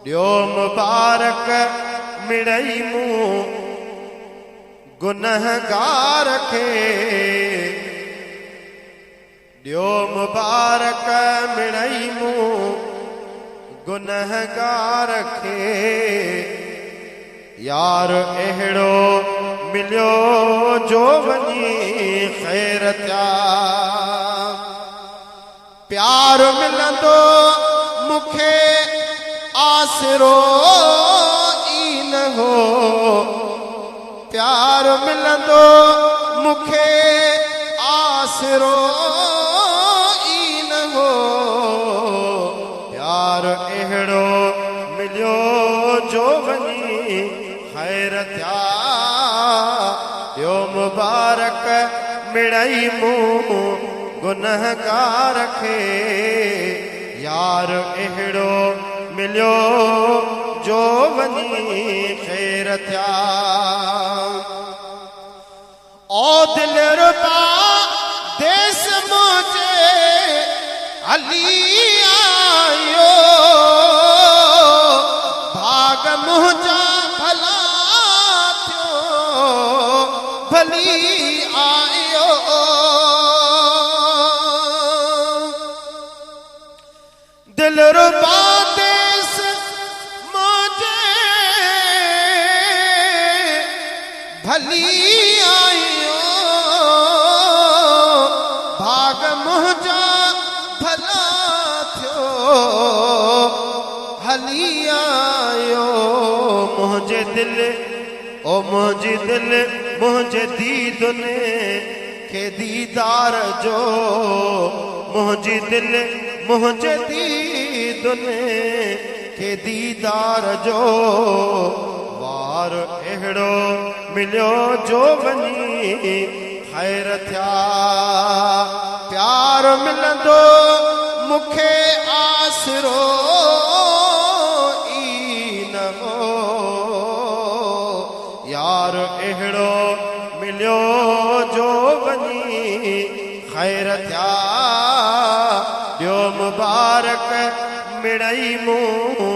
ॾियो मुबारक मिड़ई मूं गुनहगार खे ॾियो मुबारक मिड़ई मूं गुनहगार खे यार अहिड़ो मिलियो जो वञी ख़ैर थिया प्यार मिलंदो मूंखे आसरो ई न हो प्यार मिलंदो मूंखे आसरो ई न हो प्यार अहिड़ो मिलियो जो वञी ख़ैर थिया ॾियो मुबारक मिड़ई मूं गुनहगार खे यार अहिड़ो मिलियो जो वञी ख़ैर थिया ओ दिलरुबा देस मुंहिंजे हली आयो भाग मुंहिंजा भला थियो भली आयो दिलरुबा देस मुंहिंजे भली आयो भाग मुंहिंजा भला थियो हली आयो मुंहिंजे दिल ओ मुंहिंजी दिल मुंहिंजे दीदुनि खे दीदार जो मुंहिंजी दिल मुंहिंजे दीदुनि खे दीदार जो वार अहिड़ो मिलियो जो वञी ख़ैर थिया प्यार मिलंदो मूंखे आसरो ई न हो यार अहिड़ो मिलियो जो वञी ख़ैर थिया ॾियो मुबारक मिड़ई मूं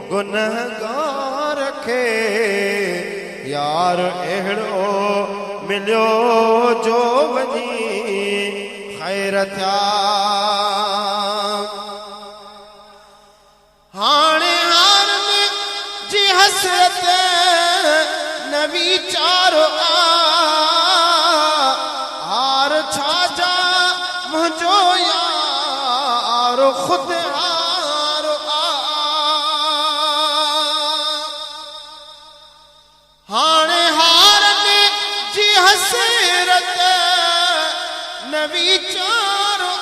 गुनहगार खे यार अहिड़ो मिलियो जो वञी ख़ैर थिया हाणे हार जी हसरत न वीचारो हार छाजा मुंहिंजो यार ख़ुदि हार हाणे हार जी हसरत न वीचारो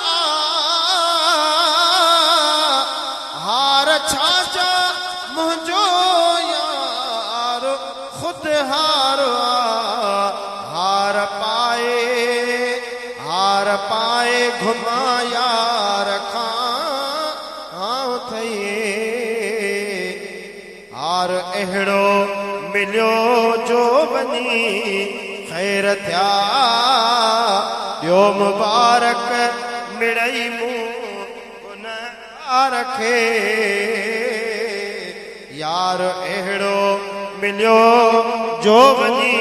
हार छाजा मुंहिंजो यार ख़ुदि हार पाए घुमा यार खां थिए हार अहिड़ो मिलियो जो वञी ख़ैर थिया ॾियो मुबारक मिड़ई मूं गुनहगार खे यार अहिड़ो मिलियो जो वञी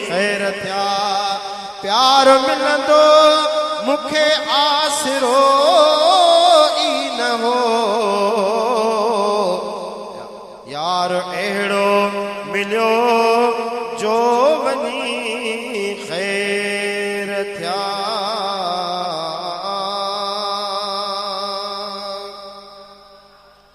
ख़ैर थिया प्यार मिलंदो मूंखे आसरो ई न हो यार अहिड़ो मिलियो जो वञी ख़ैर थिया